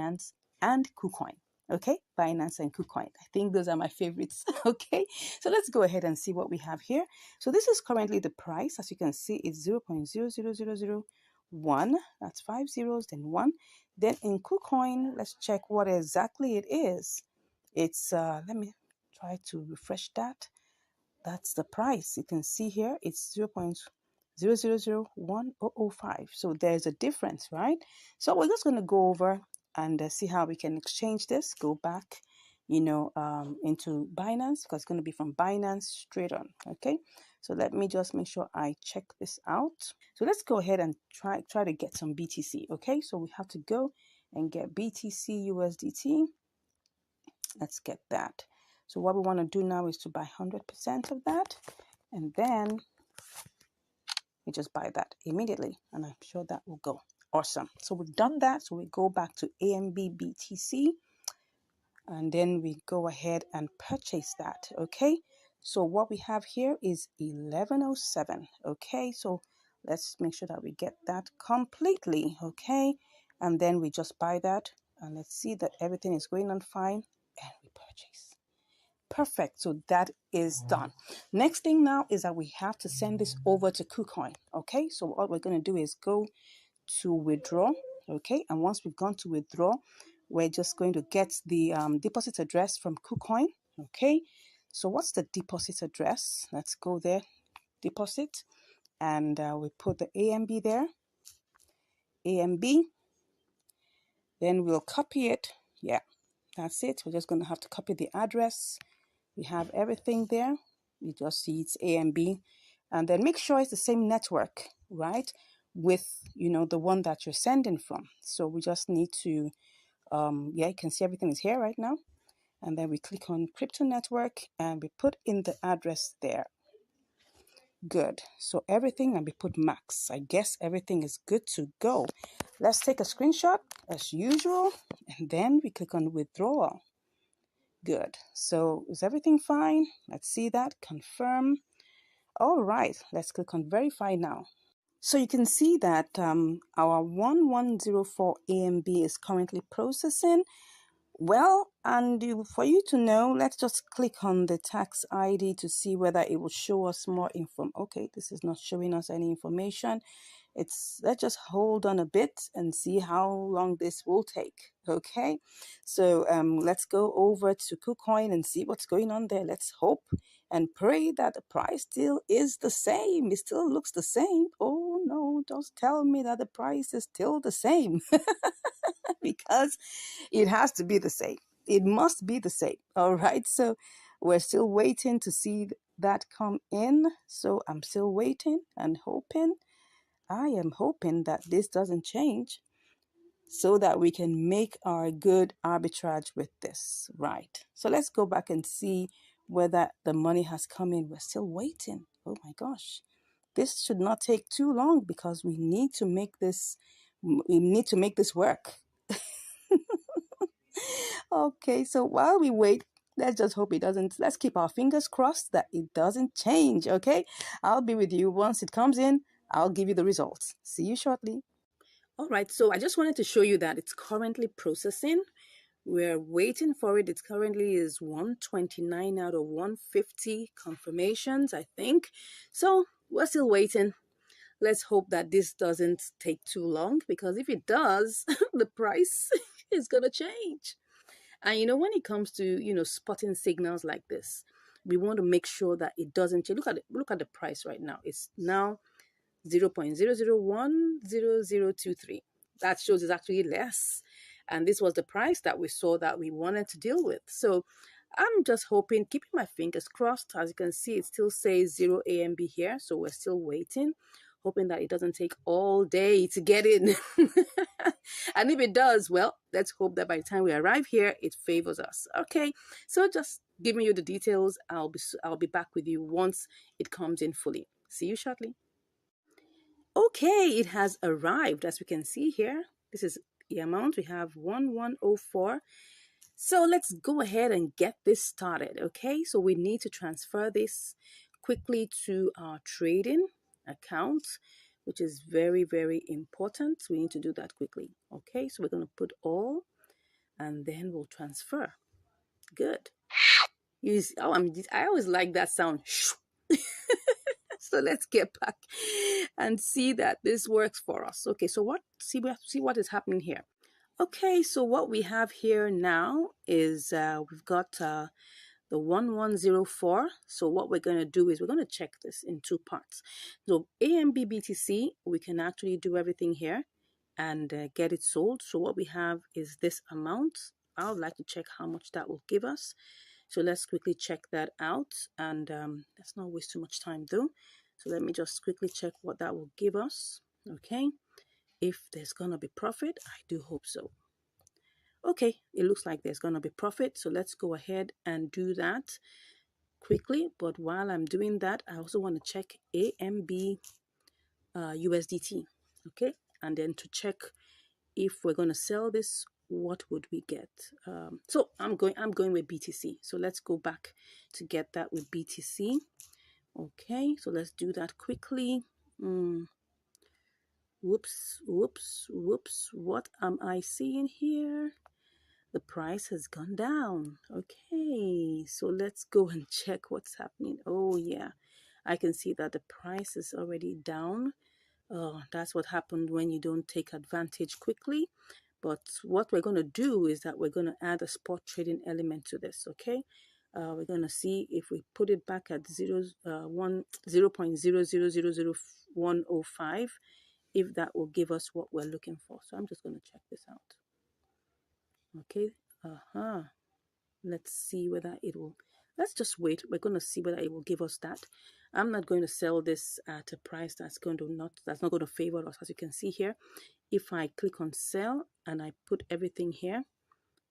Binance and KuCoin. Okay, Binance and KuCoin. I think those are my favorites. Okay, so let's go ahead and see what we have here. So this is currently the price. As you can see, it's 0.00001. That's 5 zeros, then 1. Then in KuCoin, let's check what exactly it is. It's, let me try to refresh that. That's the price. You can see here, it's 0.0001005. So there's a difference, right? So we're just going to go over and see how we can exchange this. Go back, into Binance, because it's going to be from Binance straight on. Okay. So let me just make sure I check this out. So let's go ahead and try to get some BTC. Okay. So we have to go and get BTC USDT. Let's get that. So what we want to do now is to buy 100% of that, and then we just buy that immediately, and I'm sure that will go awesome. So we've done that. So we go back to AMB BTC, and then we go ahead and purchase that. Okay, so what we have here is 1107. Okay, so let's make sure that we get that completely. Okay, and then we just buy that, and let's see that everything is going on fine, and we purchase. Perfect. So that is done. Next thing now is that we have to send this over to KuCoin. Okay, so what we're going to do is go to withdraw. Okay, and once we've gone to withdraw, we're just going to get the deposit address from KuCoin. Okay, so what's the deposit address? Let's go there, deposit, and we put the AMB there, AMB. Then we'll copy it. Yeah, that's it. We're just going to have to copy the address. We have everything there. You just see it's AMB, and then make sure it's the same network, right, with the one that you're sending from. So we just need to you can see everything is here right now, and then we click on crypto network and we put in the address there. Good. So everything, and we put max. I guess everything is good to go. Let's take a screenshot as usual, and then we click on withdrawal. Good. So is everything fine? Let's see that. Confirm. All right. Let's click on verify now. So you can see that our 1104 AMB is currently processing. Well, and for you to know, let's just click on the tax ID to see whether it will show us more info. Okay, this is not showing us any information. Let's just hold on a bit and see how long this will take. Okay, so let's go over to KuCoin and see what's going on there. Let's hope and pray that the price still is the same. It still looks the same. Oh no, don't tell me that the price is still the same. Because it has to be the same. It must be the same. All right. So we're still waiting to see that come in. So I'm still waiting and hoping. I am hoping that this doesn't change so that we can make our good arbitrage with this. Right. So let's go back and see whether the money has come in. We're still waiting. Oh my gosh. This should not take too long because we need to make this work. Okay, so while we wait, let's just hope it doesn't. Let's keep our fingers crossed that it doesn't change. Okay, I'll be with you once it comes in. I'll give you the results. See you shortly. All right, so I just wanted to show you that it's currently processing. We're waiting for it. It currently is 129 out of 150 confirmations, I think. So we're still waiting. Let's hope that this doesn't take too long, because if it does, the price is going to change. And when it comes to, spotting signals like this, we want to make sure that it doesn't change. Look at the price right now. It's now 0.0010023. That shows it's actually less. And this was the price that we saw that we wanted to deal with. So I'm just hoping, keeping my fingers crossed. As you can see, it still says 0 AMB here. So we're still waiting, hoping that it doesn't take all day to get in. And if it does, well, let's hope that by the time we arrive here, it favors us. Okay, so just giving you the details. I'll be back with you once it comes in fully. See you shortly. Okay, it has arrived. As we can see here, this is the amount. We have 1104. So let's go ahead and get this started. Okay, so we need to transfer this quickly to our trading account, which is very, very important. We need to do that quickly. Okay, so we're going to put all and then we'll transfer. Good. Oh, I always like that sound. So let's get back and see that this works for us. Okay, so see what is happening here. Okay, so what we have here now is we've got the 1104. So what we're going to do is we're going to check this in two parts. So AMB BTC, we can actually do everything here and get it sold. So what we have is this amount. I would like to check how much that will give us. So let's quickly check that out, and let's not waste too much time though. So let me just quickly check what that will give us. Okay, if there's gonna be profit, I do hope so. Okay, it looks like there's gonna be profit, so let's go ahead and do that quickly. But while I'm doing that, I also want to check AMB USDT. Okay, and then to check if we're going to sell this, what would we get? So I'm going with BTC. So let's go back to get that with BTC. Okay, so let's do that quickly. Whoops. What am I seeing here? The price has gone down. Okay, so let's go and check what's happening. Oh yeah, I can see that the price is already down. Oh, that's what happened when you don't take advantage quickly. But what we're going to do is that we're going to add a spot trading element to this. Okay, we're going to see if we put it back at 0.00000105, if that will give us what we're looking for. So I'm just going to check this out. Okay, let's see whether it will. Let's just wait. We're going to see whether it will give us that. I'm not going to sell this at a price that's not going to favor us. As you can see here, if I click on sell and I put everything here,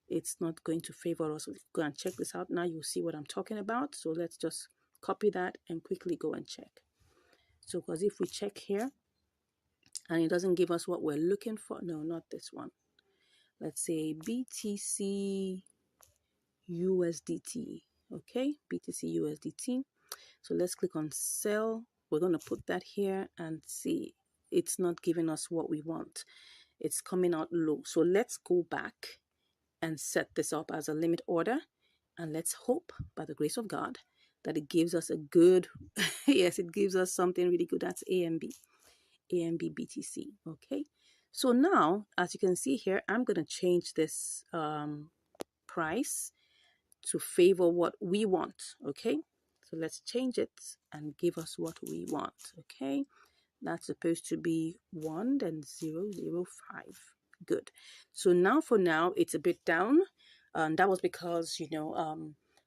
it's not going to favor us. Go and check this out. Now you'll see what I'm talking about. So let's just copy that and quickly go and check. So because if we check here and it doesn't give us what we're looking for, no, not this one. Let's say BTC USDT. Okay, BTC USDT. So let's click on sell. We're going to put that here and see it's not giving us what we want. It's coming out low. So let's go back and set this up as a limit order, and let's hope by the grace of God that it gives us a good yes, it gives us something really good. That's AMB BTC. Okay, so now as you can see here, I'm going to change this price to favor what we want. Okay, so let's change it and give us what we want. Okay, that's supposed to be 1 and 005. Good. So now for now it's a bit down, and that was because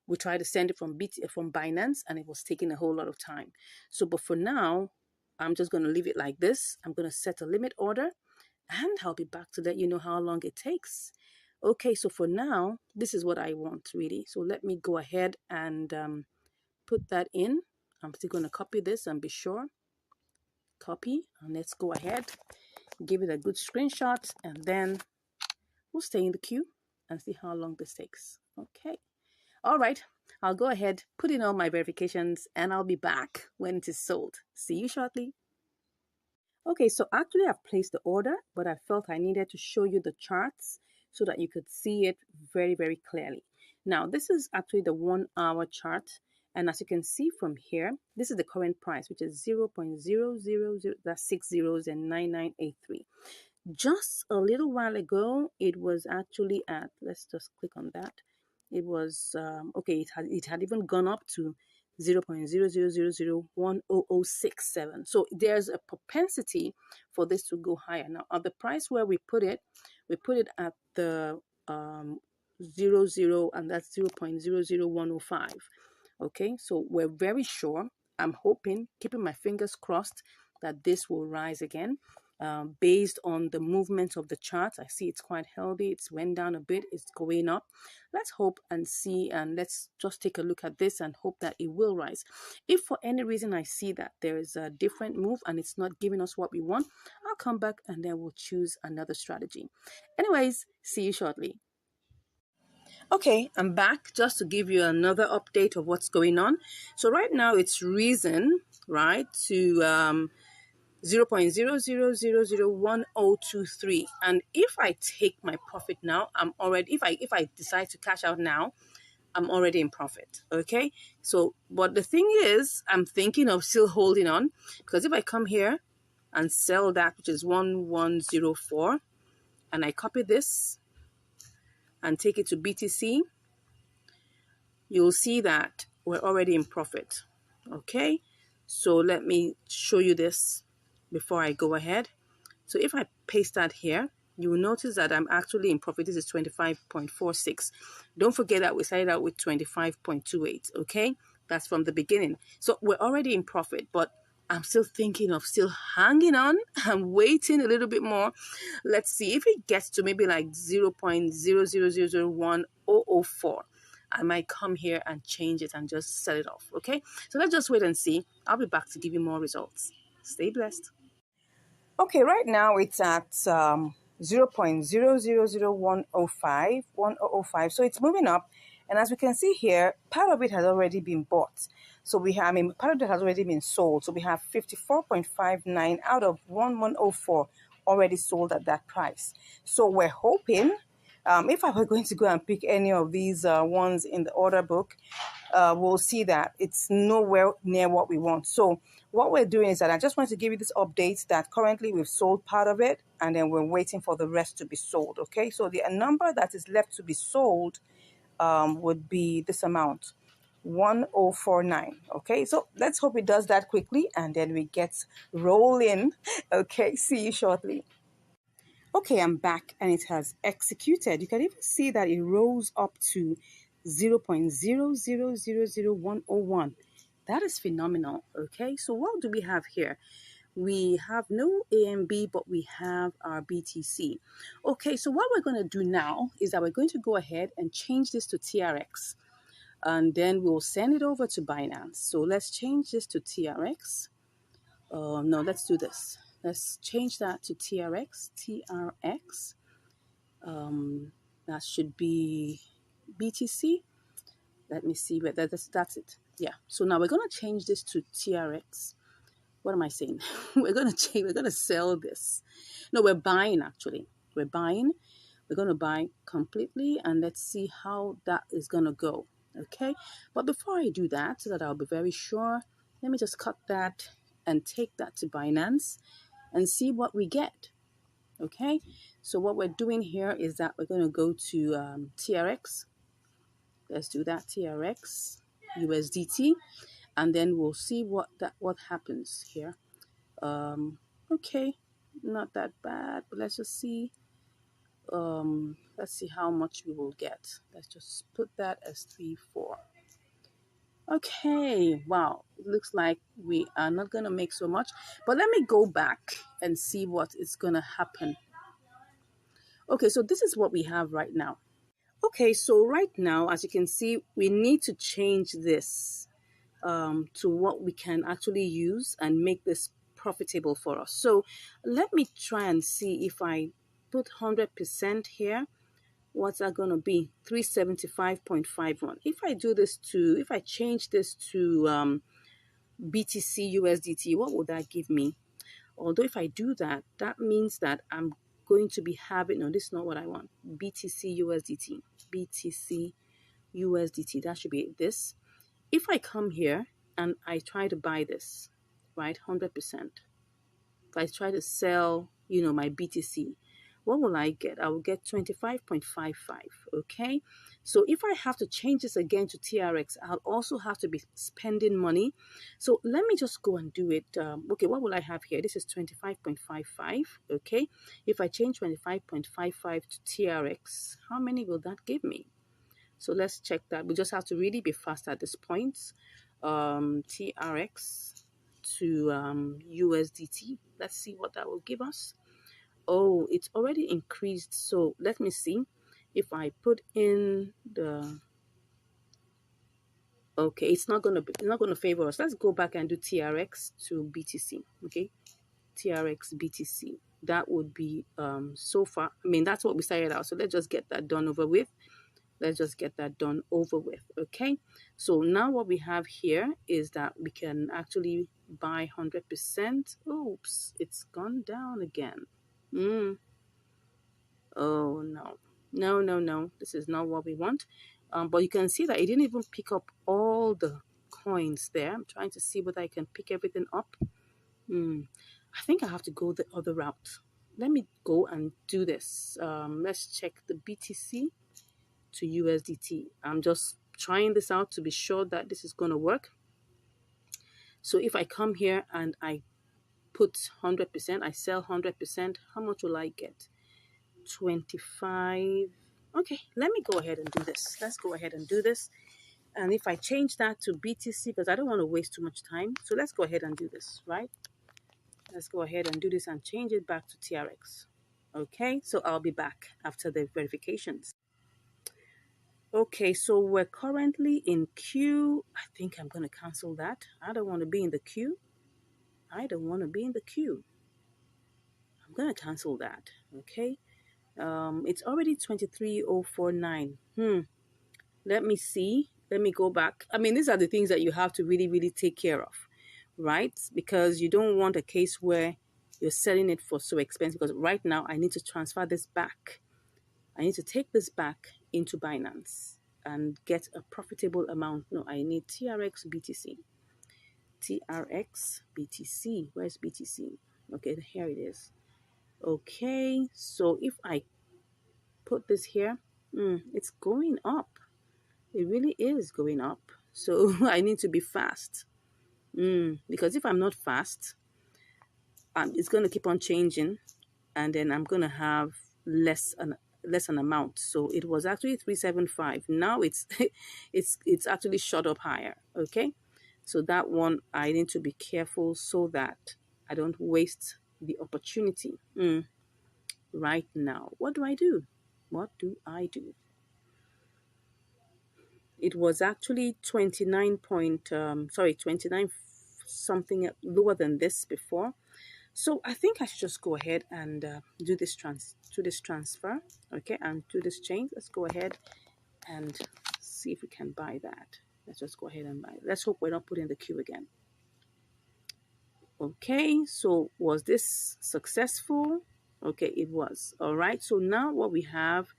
we tried to send it from Binance and it was taking a whole lot of time. So but for now I'm just going to leave it like this. I'm going to set a limit order and I'll be back to let you know how long it takes. Okay, so for now, this is what I want really. So let me go ahead and put that in. I'm still going to copy this and be sure. Copy, and let's go ahead, give it a good screenshot, and then we'll stay in the queue and see how long this takes. Okay. All right. I'll go ahead, put in all my verifications, and I'll be back when it is sold. See you shortly. Okay, so actually I've placed the order, but I felt I needed to show you the charts so that you could see it very, very clearly. Now, this is actually the 1 hour chart. And as you can see from here, this is the current price, which is 0.000, that's 6 zeros and 9983. Just a little while ago, it was actually at, let's just click on that. It was, okay, it had even gone up to 0.000010067. So there's a propensity for this to go higher. Now, at the price where we put it at the 00, and that's 0.00105. Okay, so we're very sure. I'm hoping, keeping my fingers crossed, that this will rise again. Based on the movement of the chart, I see it's quite healthy. It's went down a bit. It's going up. Let's hope and see, and let's just take a look at this and hope that it will rise. If for any reason I see that there is a different move and it's not giving us what we want, I'll come back and then we'll choose another strategy. Anyways, see you shortly. Okay, I'm back just to give you another update of what's going on. So right now it's risen, right, to 0.00001023. And if I take my profit now, I'm already, if I decide to cash out now, I'm already in profit. Okay. So, but the thing is, I'm thinking of still holding on, because if I come here and sell that, which is 1104, and I copy this and take it to BTC, you'll see that we're already in profit. Okay. So let me show you this before I go ahead. So if I paste that here, you will notice that I'm actually in profit. This is 25.46. Don't forget that we started out with 25.28. Okay, that's from the beginning. So we're already in profit, but I'm still thinking of still hanging on. I'm waiting a little bit more. Let's see if it gets to maybe like 0.0001004. I might come here and change it and just sell it off. Okay, so let's just wait and see. I'll be back to give you more results. Stay blessed. Okay, right now it's at 0.000105, so it's moving up. And as we can see here, part of it has already been bought. So we have, part of it has already been sold. So we have 54.59 out of 1104 already sold at that price. So we're hoping, if I were going to go and pick any of these ones in the order book, we'll see that it's nowhere near what we want. So what we're doing is that I just want to give you this update that currently we've sold part of it, and then we're waiting for the rest to be sold. Okay, so the number that is left to be sold would be this amount, 1049. Okay, so let's hope it does that quickly and then we get rolling. Okay, see you shortly. Okay, I'm back and it has executed. You can even see that it rose up to 0.0000101. That is phenomenal. Okay, so what do we have here? We have no AMB, but we have our BTC. Okay, so what we're going to do now is that we're going to go ahead and change this to TRX, and then we'll send it over to Binance. So let's change this to TRX. No, let's do this. Let's change that to TRX. TRX. That should be BTC. Let me see where that's it. Yeah. So now we're gonna change this to TRX. What am I saying? We're gonna sell this. No, we're buying actually. We're buying. We're gonna buy completely, and let's see how that is gonna go. Okay. But before I do that, so that I'll be very sure, let me just cut that and take that to Binance and see what we get. Okay, so what we're doing here is that we're going to go to TRX. Let's do that, TRX USDT, and then we'll see what happens here. Okay, not that bad, but let's just see. Let's see how much we will get. Let's just put that as 3.4. Okay, wow, it looks like we are not going to make so much, but let me go back and see what is going to happen. Okay, so this is what we have right now. Okay, so right now, as you can see, we need to change this to what we can actually use and make this profitable for us. So let me try and see if I put 100% here, what's that going to be? 375.51. If I do this to, if I change this to BTC USDT, what would that give me? Although if I do that, that means that I'm going to be having, no, this is not what I want. BTC USDT, BTC USDT, that should be this. If I come here and I try to buy this, right, 100%, if I try to sell, my BTC, what will I get? I will get 25.55, okay? So if I have to change this again to TRX, I'll also have to be spending money. So let me just go and do it. Okay, what will I have here? This is 25.55, okay? If I change 25.55 to TRX, how many will that give me? So let's check that. We just have to really be fast at this point. TRX to USDT. Let's see what that will give us. Oh, it's already increased. So let me see if I put in the, okay, it's not going to favor us. Let's go back and do TRX to BTC. Okay, TRX BTC, that would be so far, that's what we started out. So let's just get that done over with. Okay, so now what we have here is that we can actually buy 100%. Oops, it's gone down again. Oh no, no, this is not what we want. But you can see that it didn't even pick up all the coins there. I'm trying to see whether I can pick everything up. I think I have to go the other route. Let me go and do this. Let's check the BTC to USDT. I'm just trying this out to be sure that this is going to work. So if I come here and I put 100%, I sell 100%, how much will I get? 25. Okay, let me go ahead and do this. Let's go ahead and do this. And if I change that to BTC, because I don't want to waste too much time, so let's go ahead and do this, right? Let's go ahead and do this and change it back to TRX. Okay, so I'll be back after the verifications. Okay, so we're currently in queue. I think I'm going to cancel that. I don't want to be in the queue. I don't want to be in the queue. I'm going to cancel that. Okay. It's already 23,049. Let me see. Let me go back. I mean, these are the things that you have to really, really take care of, right? Because you don't want a case where you're selling it for so expensive. Because right now, I need to transfer this back. I need to take this back into Binance and get a profitable amount. No, I need TRX BTC. TRX BTC. Where's BTC? Okay, here it is. Okay, so if I put this here, it's going up. It really is going up. So I need to be fast. Because if I'm not fast, it's going to keep on changing, and then I'm going to have less an amount. So it was actually 375. Now it's it's actually shot up higher. Okay, so that one I need to be careful so that I don't waste the opportunity. Right now, what do I do? What do I do? It was actually 29 something lower than this before. So I think I should just go ahead and do this transfer, okay, and do this change. Let's go ahead and see if we can buy that. Let's just go ahead and buy it. Let's hope we're not put in the queue again. Okay, so was this successful? Okay, it was. All right, so now what we have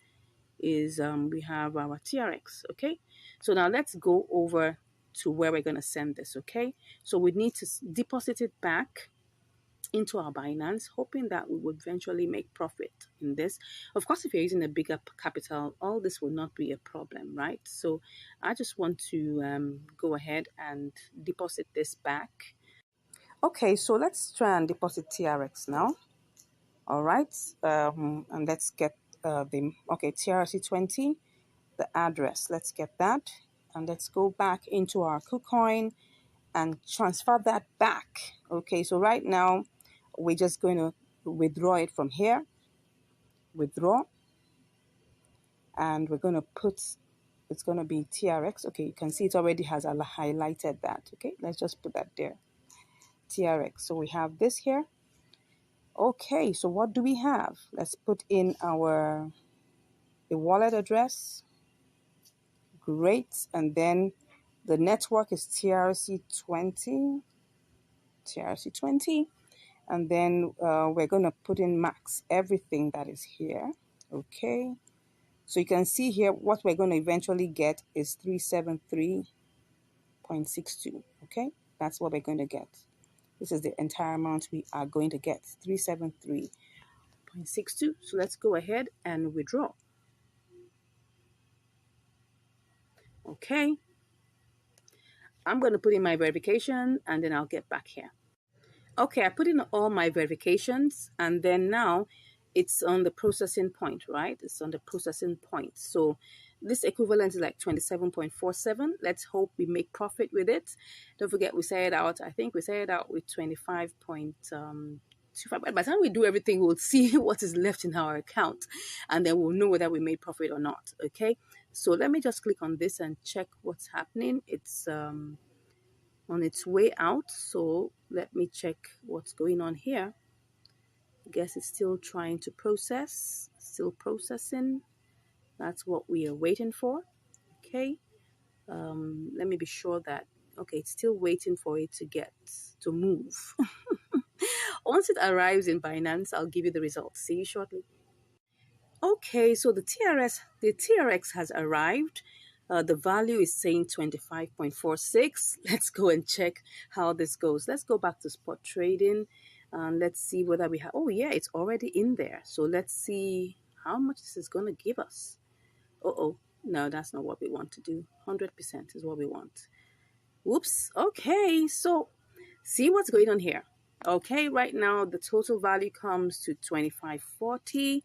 is we have our TRX. Okay, so now let's go over to where we're going to send this. Okay, so we need to deposit it back into our Binance, hoping that we would eventually make profit in this. Of course, if you're using a bigger capital, all this will not be a problem, right? So I just want to go ahead and deposit this back. Okay, so let's try and deposit TRX now. All right, and let's get TRC20, the address. Let's get that, and let's go back into our KuCoin and transfer that back. Okay, so right now we're just going to withdraw it from here. Withdraw, and we're going to put, it's going to be TRX. Okay, you can see it already has highlighted that. Okay, let's just put that there. TRX. So we have this here. Okay, so what do we have? Let's put in the wallet address. Great. And then the network is TRC20. TRC20. And then we're going to put in max everything that is here. Okay. So you can see here what we're going to eventually get is 373.62. Okay. That's what we're going to get. This is the entire amount we are going to get, 373.62. So let's go ahead and withdraw. Okay. I'm going to put in my verification and then I'll get back here. Okay, I put in all my verifications and then now it's on the processing point, right? It's on the processing point. So this equivalent is like 27.47. Let's hope we make profit with it. Don't forget, we set it out. I think we set it out with 25.25. By the time we do everything, we'll see what is left in our account and then we'll know whether we made profit or not. Okay, so let me just click on this and check what's happening. It's on its way out, so let me check what's going on here. I guess it's still trying to process, still processing. That's what we are waiting for. Okay, let me be sure that Okay, it's still waiting for it to move. Once it arrives in Binance, I'll give you the results. See you shortly. Okay, so the TRX has arrived. The value is saying 25.46. Let's go and check how this goes. Let's go back to spot trading. Let's see whether we have, oh yeah, it's already in there. So let's see how much this is going to give us. Uh-oh, no, that's not what we want to do. 100% is what we want. Whoops, okay, so see what's going on here. Okay, right now the total value comes to 25.40.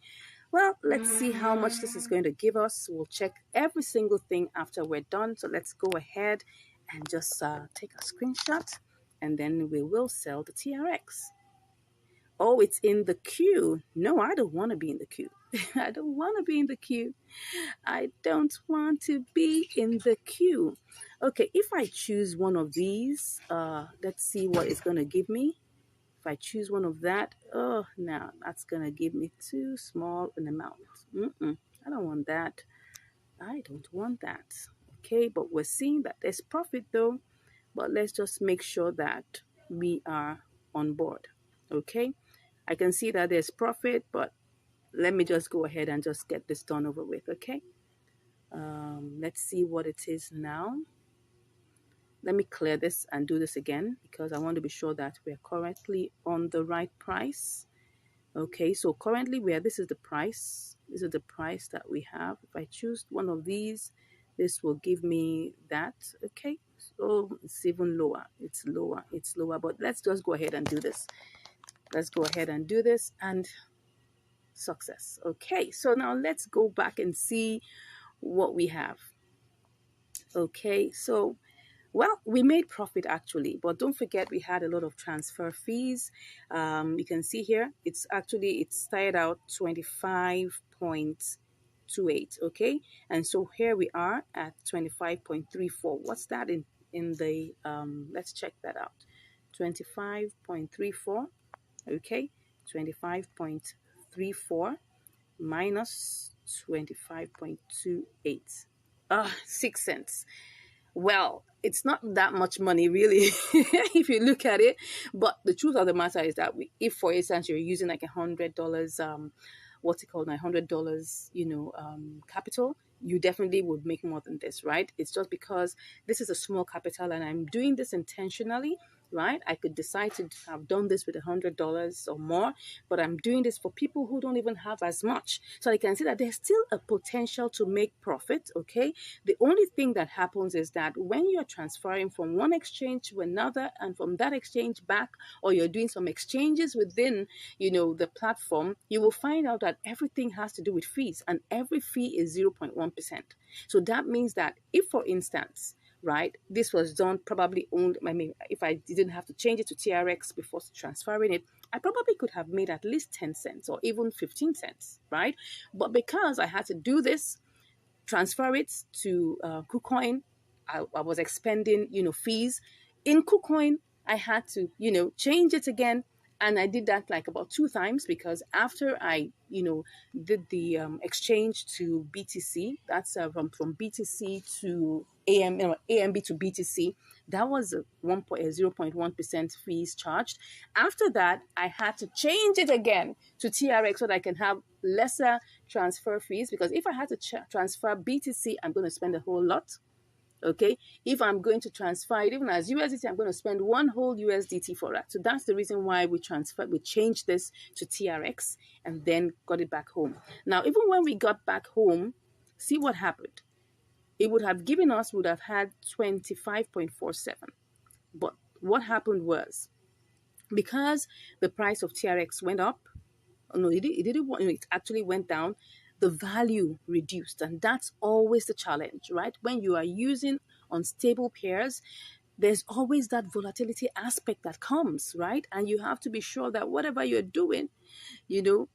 Well, let's see how much this is going to give us. We'll check every single thing after we're done. So let's go ahead and just take a screenshot, and then we will sell the TRX. Oh, it's in the queue. No, I don't want to be in the queue. I don't want to be in the queue. I don't want to be in the queue. Okay, if I choose one of these, let's see what it's going to give me. If I choose one of that, oh, no, that's going to give me too small an amount. I don't want that. I don't want that. Okay, but we're seeing that there's profit though. But let's just make sure that we are on board. Okay, I can see that there's profit, but let me just go ahead and just get this done over with. Okay, let's see what it is now. Let me clear this and do this again because I want to be sure that we're currently on the right price. Okay, so currently this is the price. This is the price that we have. If I choose one of these, this will give me that. Okay, so it's even lower. It's lower, but let's just go ahead and do this. Let's go ahead and do this, and success. Okay, so now let's go back and see what we have. Okay, so well, we made profit actually, but don't forget we had a lot of transfer fees. You can see here, it started out 25.28, okay? And so here we are at 25.34. What's that in the, let's check that out. 25.34, okay? 25.34 minus 25.28. 6 cents. Well, it's not that much money really if you look at it, but the truth of the matter is that if for instance you're using like $100 what's it called, $100 capital, you definitely would make more than this, right? It's just because this is a small capital and I'm doing this intentionally, right? I could decide to have done this with $100 or more, but I'm doing this for people who don't even have as much. So I can see that there's still a potential to make profit, okay? The only thing that happens is that when you're transferring from one exchange to another and from that exchange back, or you're doing some exchanges within, the platform, you will find out that everything has to do with fees, and every fee is 0.1%. So that means that if, for instance, right, this was done probably if I didn't have to change it to TRX before transferring it, I probably could have made at least 10 cents or even 15 cents, right? But because I had to do this, transfer it to KuCoin, I was expending, fees. In KuCoin, I had to, change it again. And I did that like about 2 times because after I, did the exchange to BTC, that's from BTC to AMB to BTC, that was a 0.1% fees charged. After that, I had to change it again to TRX so that I can have lesser transfer fees, because if I had to transfer BTC, I'm going to spend a whole lot. Okay, if I'm going to transfer it even as USDT, I'm going to spend one whole USDT for that. So that's the reason why we changed this to TRX and then got it back home. Now, even when we got back home, see what happened. It would have had 25.47. But what happened was, because the price of TRX went up, it actually went down, the value reduced. And that's always the challenge, right? When you are using unstable pairs, there's always that volatility aspect that comes, right? And you have to be sure that whatever you're doing, you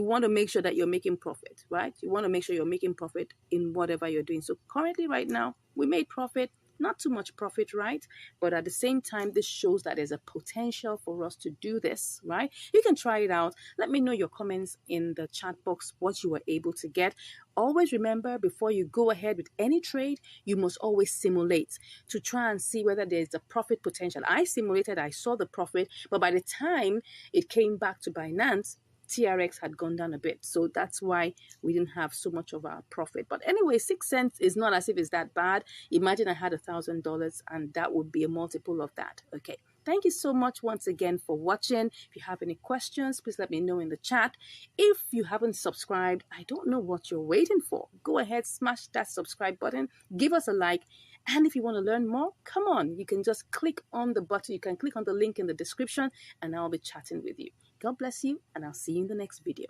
want to make sure that you're making profit, right? You want to make sure you're making profit in whatever you're doing. So currently right now, we made profit, Not too much profit, right? But at the same time, this shows that there's a potential for us to do this, right? You can try it out. Let me know your comments in the chat box what you were able to get. Always remember, before you go ahead with any trade, you must always simulate to try and see whether there's a profit potential. I simulated, I saw the profit, but by the time it came back to Binance, TRX had gone down a bit. So that's why we didn't have so much of our profit. But anyway, 6 cents is not as if it's that bad. Imagine I had $1,000 and that would be a multiple of that. Okay. Thank you so much once again for watching. If you have any questions, please let me know in the chat. If you haven't subscribed, I don't know what you're waiting for. Go ahead, smash that subscribe button, give us a like. And if you want to learn more, come on, you can just click on the button. You can click on the link in the description and I'll be chatting with you. God bless you, and I'll see you in the next video.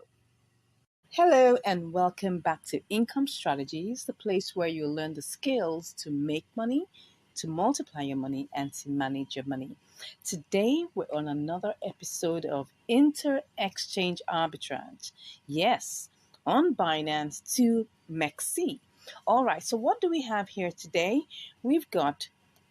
Hello, and welcome back to Income Strategies, the place where you learn the skills to make money, to multiply your money, and to manage your money. Today, we're on another episode of Inter-Exchange Arbitrage. Yes, on Binance to MEXC. All right, so what do we have here today? We've got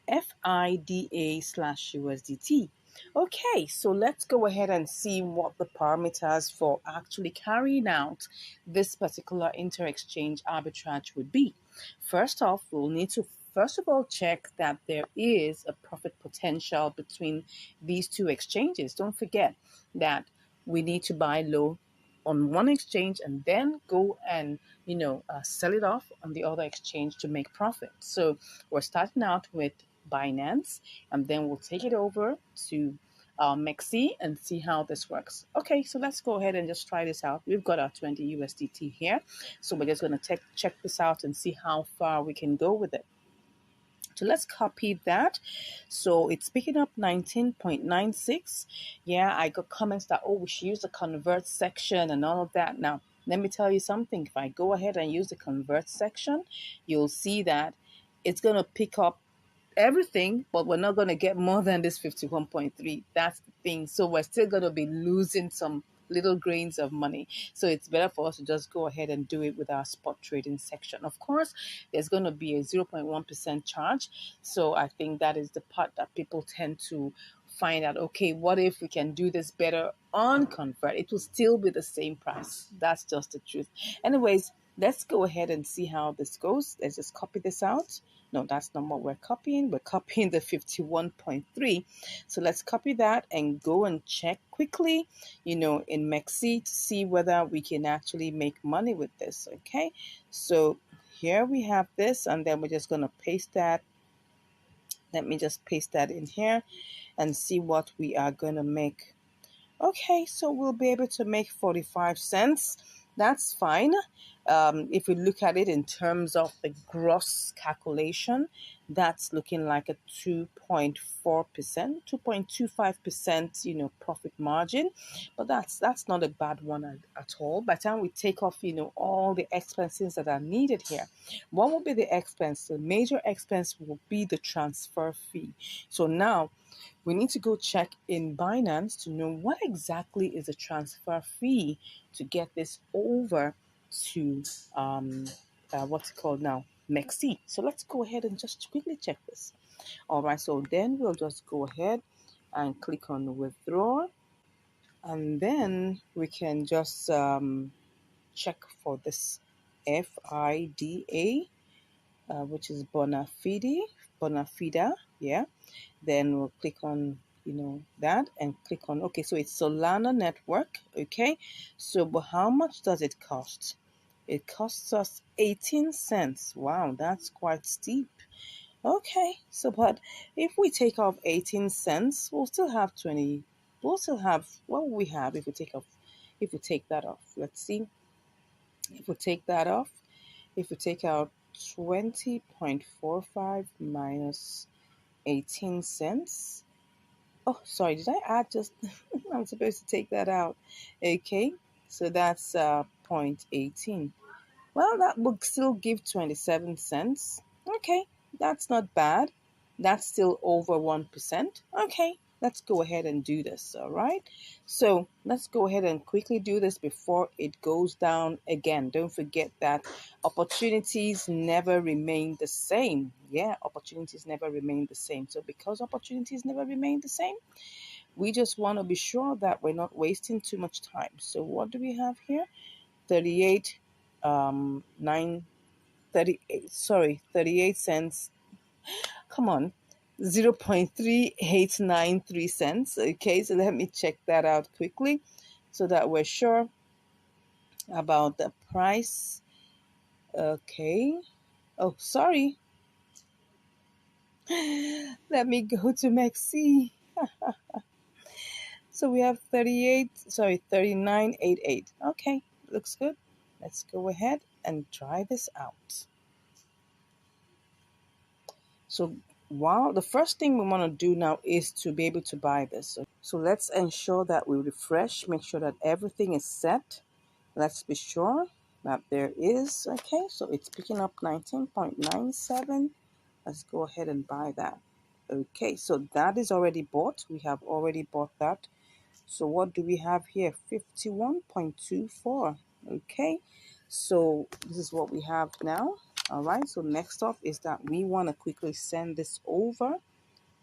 FIDA/USDT. Okay, so let's go ahead and see what the parameters for actually carrying out this particular inter-exchange arbitrage would be. First off, we'll need to first of all check that there is a profit potential between these two exchanges. Don't forget that we need to buy low on one exchange and then go and sell it off on the other exchange to make profit. So we're starting out with Binance, and then we'll take it over to MEXC and see how this works. Okay, so let's go ahead and just try this out. We've got our 20 USDT here, so we're just going to check this out and see how far we can go with it. So let's copy that. So it's picking up 19.96. Yeah, I got comments that, oh, we should use the convert section and all of that. Now, let me tell you something. If I go ahead and use the convert section, you'll see that it's going to pick up everything, but we're not going to get more than this 51.3. That's the thing. So we're still going to be losing some little grains of money. So it's better for us to just go ahead and do it with our spot trading section. Of course, there's going to be a 0.1% charge. So I think that is the part that people tend to find out, okay, what if we can do this better on convert? It will still be the same price. That's just the truth. Anyways, let's go ahead and see how this goes. Let's just copy this out. No, that's not what we're copying. We're copying the 51.3. So let's copy that and go and check quickly, in MEXC to see whether we can actually make money with this. Okay, so here we have this, and then we're just going to paste that. Let me just paste that in here and see what we are going to make. Okay, so we'll be able to make 45 cents. That's fine. If we look at it in terms of the gross calculation, that's looking like a 2.4%, 2.25%, profit margin. But that's not a bad one at all. By the time we take off, all the expenses that are needed here, what will be the expense? The major expense will be the transfer fee. So now we need to go check in Binance to know what exactly is the transfer fee to get this over to what's it called now, MEXC. So let's go ahead and just quickly check this. All right, so then we'll just go ahead and click on withdraw, and then we can just check for this FIDA, which is Bonafide, yeah. Then we'll click on that and click on, okay, so it's Solana network. Okay, so but how much does it cost? It costs us 18 cents. Wow, that's quite steep. Okay, so but if we take off 18 cents, we'll still have 20. We'll still have, what will we have if we take that off? Let's see. If we take that off, if we take out 20.45 minus 18 cents. Oh, sorry, did I add just, I'm supposed to take that out. Okay, so that's 0.18. Well, that would still give 27 cents. Okay, that's not bad. That's still over 1%. Okay, let's go ahead and do this. All right, so let's go ahead and quickly do this before it goes down again. Don't forget that opportunities never remain the same. Yeah, opportunities never remain the same. So because opportunities never remain the same, we just want to be sure that we're not wasting too much time. So what do we have here? 38 9 38, sorry, 38 cents. Come on, 0.3893 cents. Okay, so let me check that out quickly so that we're sure about the price. Okay, oh sorry, let me go to MEXC. So we have 38, sorry, 39.88. Okay, looks good. Let's go ahead and try this out. So wow, the first thing we want to do now is to be able to buy this. So let's ensure that we refresh, make sure that everything is set. Let's be sure that there is. Okay, so it's picking up 19.97. Let's go ahead and buy that. Okay, so that is already bought. We have already bought that. So what do we have here? 51.24. Okay, so this is what we have now. All right, so next up is that we want to quickly send this over,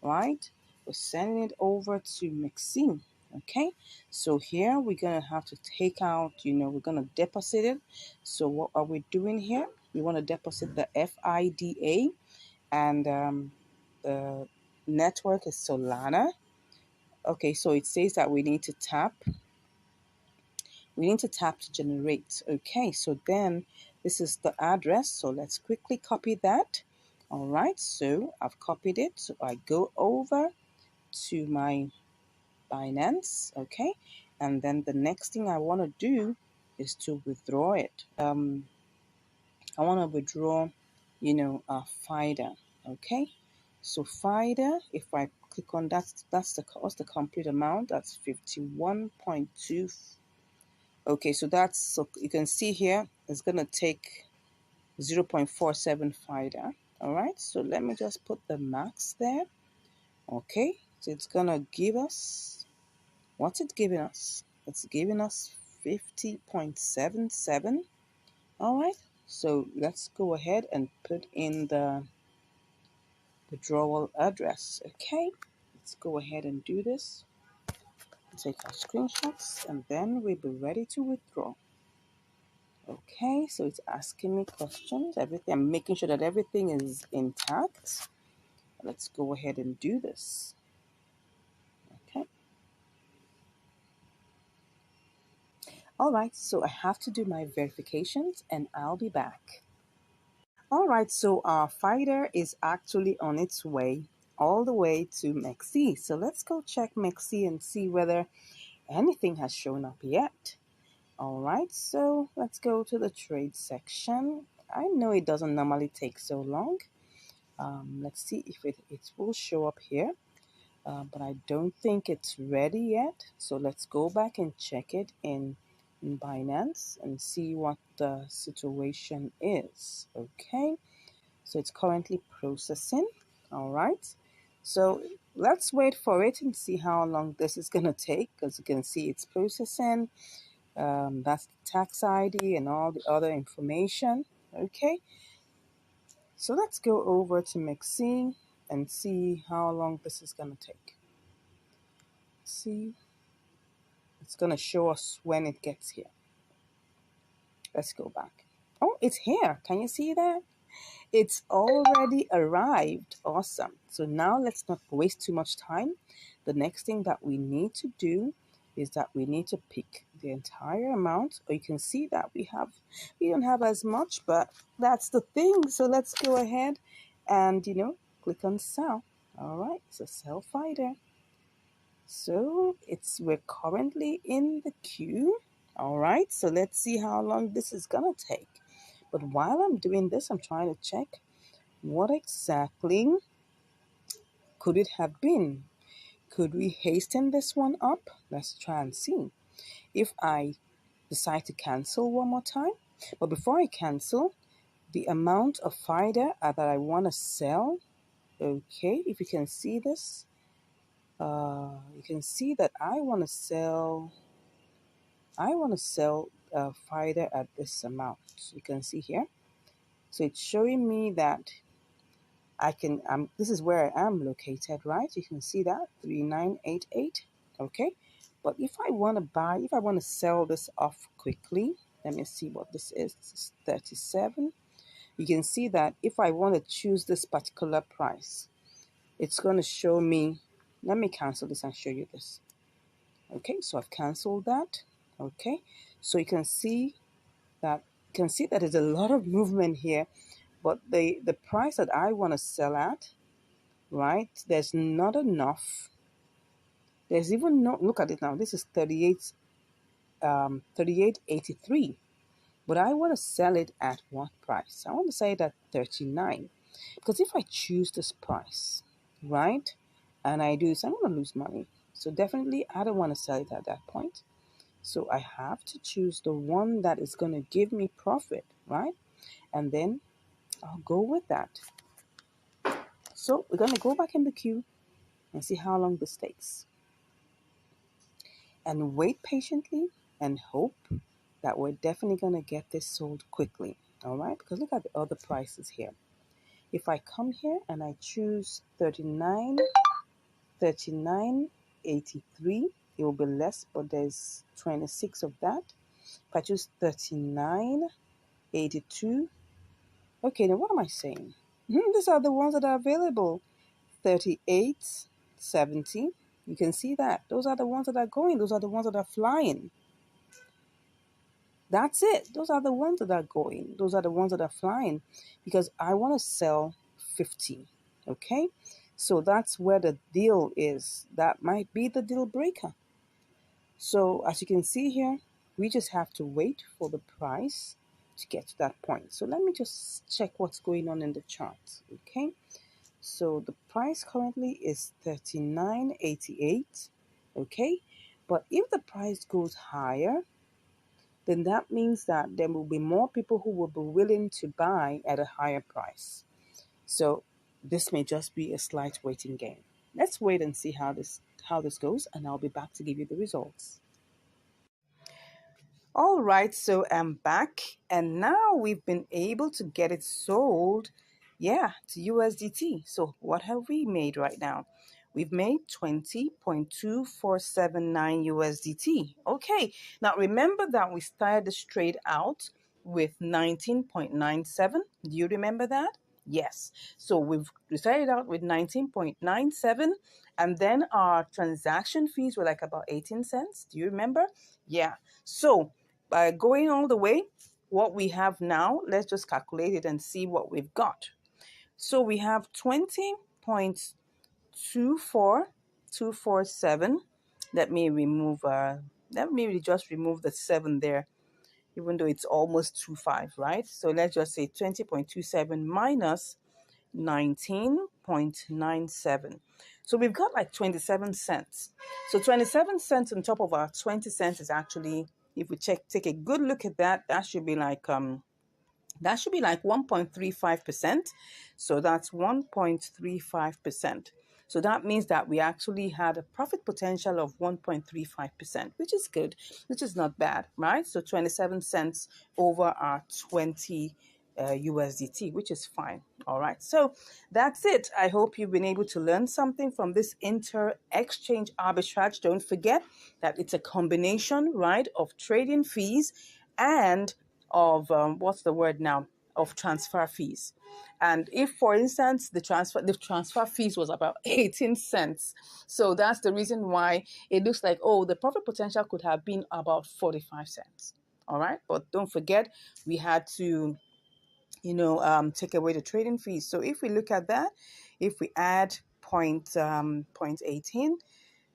right? We're sending it over to MEXC. Okay, so here we're gonna have to take out, we're gonna deposit it. So what are we doing here? We want to deposit the FIDA, and the network is Solana. Okay, so it says that we need to tap to generate. Okay, so then this is the address, so let's quickly copy that. All right, so I've copied it. So I go over to my Binance. Okay, and then the next thing I want to do is to withdraw it. I want to withdraw FIDA. Okay, so FIDA, if I click on that, that's the complete amount. That's 51.2. Okay, so you can see here it's gonna take 0.47 FIDA. All right, so let me just put the max there. Okay, so it's gonna give us, what's it giving us? It's giving us 50.77. All right, so let's go ahead and put in the withdrawal address. Okay, let's go ahead and do this. Take our screenshots and then we'll be ready to withdraw. Okay, so it's asking me questions, everything. I'm making sure that everything is intact. Let's go ahead and do this. Okay. All right, so I have to do my verifications and I'll be back. All right, so our FIDA is actually on its way all the way to MEXC. So let's go check MEXC and see whether anything has shown up yet. All right, so let's go to the trade section. I know it doesn't normally take so long. Let's see if it will show up here, but I don't think it's ready yet. So let's go back and check it in Binance and see what the situation is. Okay, so it's currently processing. All right, so let's wait for it and see how long this is going to take. As you can see, it's processing. That's the tax ID and all the other information. Okay, so let's go over to MEXC and see how long this is going to take. See, it's going to show us when it gets here. Let's go back. Oh, it's here. Can you see that? It's already arrived. Awesome. So now let's not waste too much time. The next thing that we need to do is that we need to pick the entire amount. Or you can see that we don't have as much, but that's the thing. So let's go ahead and, click on sell. All right, so sell FIDA. So we're currently in the queue. All right, so let's see how long this is gonna take. But while I'm doing this, I'm trying to check what exactly could it have been. Could we hasten this one up? Let's try and see. If I decide to cancel one more time, but before I cancel, the amount of FIDA that I want to sell, okay, if you can see this, You can see that I want to sell FIDA at this amount. You can see here. So it's showing me that I can, this is where I am located, right? You can see that 3988. Okay. But if I want to sell this off quickly, let me see what this is. This is 37. You can see that if I want to choose this particular price, it's going to show me, let me cancel this and show you this. Okay, so I've canceled that. Okay, so you can see that there's a lot of movement here, but the price that I want to sell at, right, there's not enough. There's even no, look at it now, this is 38.83, but I want to sell it at what price? I want to sell it at 39, because if I choose this price, right, and I do this, I'm going to lose money. So definitely I don't want to sell it at that point. So I have to choose the one that is going to give me profit, right? And then I'll go with that. So we're going to go back in the queue and see how long this takes. And wait patiently and hope that we're definitely going to get this sold quickly, all right? Because look at the other prices here. If I come here and I choose 39.83, it will be less, but there's 26 of that. If I choose 39.82, okay, now what am I saying? These are the ones that are available. 38.70. You can see that. Those are the ones that are going. Those are the ones that are flying. That's it. Those are the ones that are going. Those are the ones that are flying, because I want to sell 50. Okay? So that's where the deal is. That might be the deal breaker. So as you can see here, we just have to wait for the price to get to that point. So let me just check what's going on in the chart. Okay? So the price currently is 39.88. Okay? But if the price goes higher, then that means that there will be more people who will be willing to buy at a higher price. So this may just be a slight waiting game. Let's wait and see how this goes, and I'll be back to give you the results. All right, so I'm back, and now we've been able to get it sold, to USDT. So what have we made right now? We've made 20.2479 USDT. Okay, now remember that we started this trade out with 19.97. Do you remember that? Yes. So we started out with 19.97, and then our transaction fees were like about 18 cents. Do you remember? Yeah. So by going all the way, what we have now, let's just calculate it and see what we've got. So we have 20.24247. Let me just remove the 7 there, even though it's almost 25, right? So let's just say 20.27 minus 19.97. So we've got like 27 cents. So 27 cents on top of our 20 cents is actually, if we take a good look at that, that should be like 1.35%. So that's 1.35%. So that means that we actually had a profit potential of 1.35%, which is good, which is not bad, right? So 27 cents over our 20 USDT, which is fine. All right, so that's it. I hope you've been able to learn something from this inter-exchange arbitrage. Don't forget that it's a combination, right, of trading fees and of of transfer fees. And if, for instance, the transfer fees was about 18 cents, so that's the reason why it looks like, oh, the profit potential could have been about 45 cents. All right, but don't forget, we had to take away the trading fees. So if we look at that, if we add 0.18,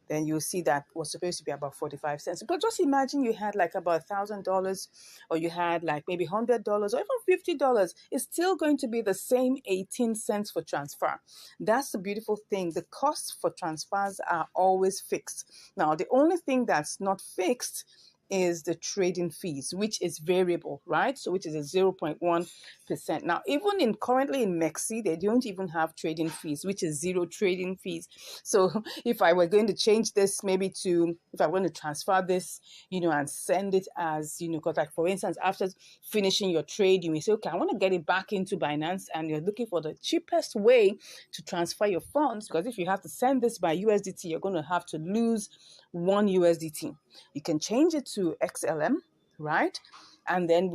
then you'll see that was supposed to be about 45 cents. But just imagine you had like about $1,000, or you had like maybe $100 or even $50. It's still going to be the same 18 cents for transfer. That's the beautiful thing. The costs for transfers are always fixed. Now, the only thing that's not fixed is the trading fees, which is variable, right? So which is a 0.1%. Now, even in currently in MEXC, they don't even have trading fees, which is zero trading fees. So if I were going to change this, maybe if I want to transfer this, and send it as, because like for instance, after finishing your trade, you may say, okay, I want to get it back into Binance, and you're looking for the cheapest way to transfer your funds, because if you have to send this by USDT, you're going to have to lose 1 USDT. You can change it to XLM, right? And then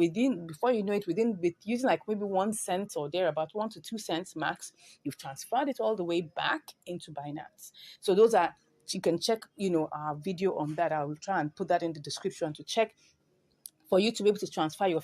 before you know it, with using like maybe 1 cent or there, about 1 to 2 cents max, you've transferred it all the way back into Binance. So those are, you can check, our video on that. I will try and put that in the description to check. For you to be able to transfer your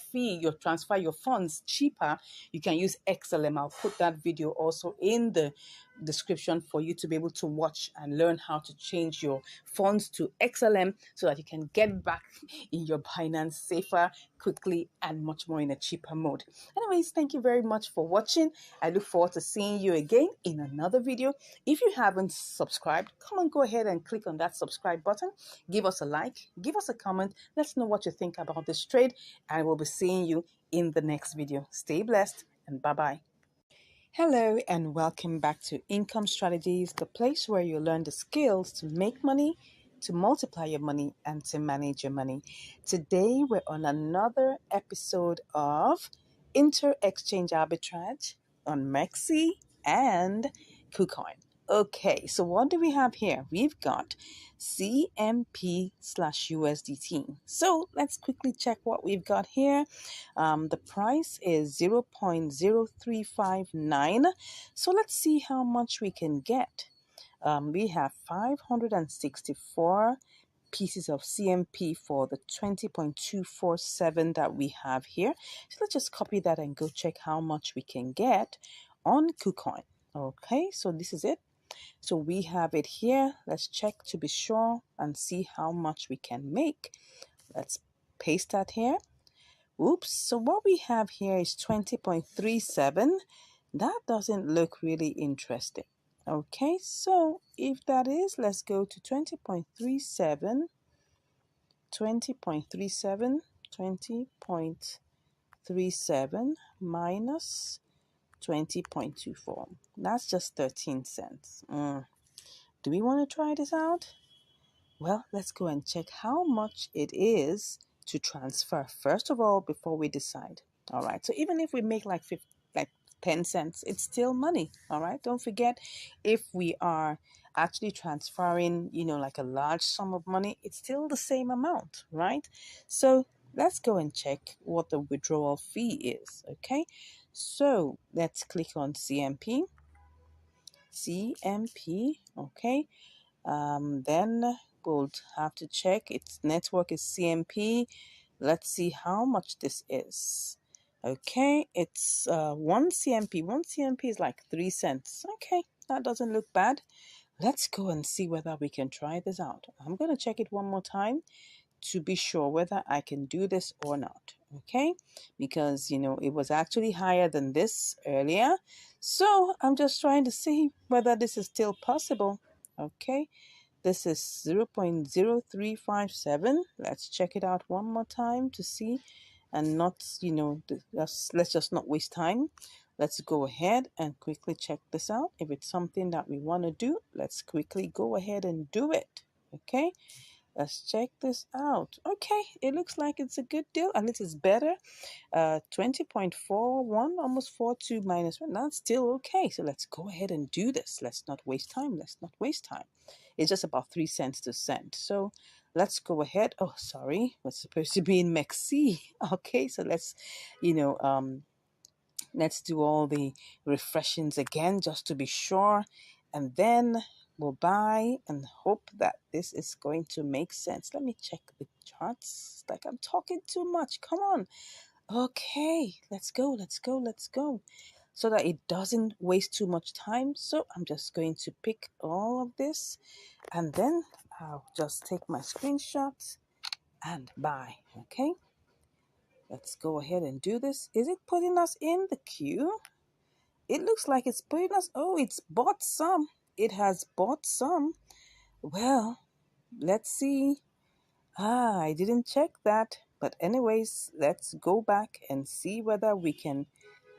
funds cheaper, you can use XLM. I'll put that video also in the description for you to be able to watch and learn how to change your funds to XLM so that you can get back in your Binance safer, quickly, and much more in a cheaper mode. Anyways, thank you very much for watching. I look forward to seeing you again in another video. If you haven't subscribed, come on, go ahead and click on that subscribe button. Give us a like, give us a comment. Let's know what you think about this trade, and we'll be seeing you in the next video. Stay blessed, and bye-bye. Hello and welcome back to Income Strategies, the place where you learn the skills to make money, to multiply your money, and to manage your money. Today we're on another episode of Inter-Exchange Arbitrage on MEXC and KuCoin. Okay, so what do we have here? We've got CMP/USDT. So let's quickly check what we've got here. The price is 0.0359. So let's see how much we can get. We have 564 pieces of CMP for the 20.247 that we have here. So let's just copy that and go check how much we can get on KuCoin. Okay, so this is it. So we have it here. Let's check to be sure and see how much we can make. Let's paste that here. Oops, so what we have here is 20.37. That doesn't look really interesting. Okay, so if that is, let's go to 20.37, 20.37 minus 20.24. That's just 13 cents. Do we want to try this out? Well, let's go and check how much it is to transfer first of all before we decide. All right, so even if we make like 10 cents, it's still money. All right, don't forget, if we are actually transferring, like a large sum of money, it's still the same amount, right? So let's go and check what the withdrawal fee is. Okay, so let's click on CMP. Okay. Then we'll have to check its network is CMP. Let's see how much this is. Okay, it's 1 CMP. 1 CMP is like 3 cents. Okay, that doesn't look bad. Let's go and see whether we can try this out. I'm going to check it one more time to be sure whether I can do this or not. Okay, because it was actually higher than this earlier. So I'm just trying to see whether this is still possible. Okay, this is 0.0357. Let's check it out one more time to see, and not, let's just not waste time. Let's go ahead and quickly check this out. If it's something that we want to do, let's quickly go ahead and do it. Okay, let's check this out. Okay, it looks like it's a good deal, and it is better. 20.41, almost 42 minus 1. That's still okay. So let's go ahead and do this. Let's not waste time. It's just about 3 cents to send. So let's go ahead. Oh, sorry. We're supposed to be in MEXC. Okay, so let's, let's do all the refreshings again just to be sure. And then we'll buy and hope that this is going to make sense. Let me check the charts. Like I'm talking too much. Come on. Okay, let's go. So that it doesn't waste too much time. So I'm just going to pick all of this, and then I'll just take my screenshots and buy. Okay, let's go ahead and do this. Is it putting us in the queue? It looks like it's putting us. Oh, it's bought some. It has bought some. Well, let's see. I didn't check that. But anyways, let's go back and see whether we can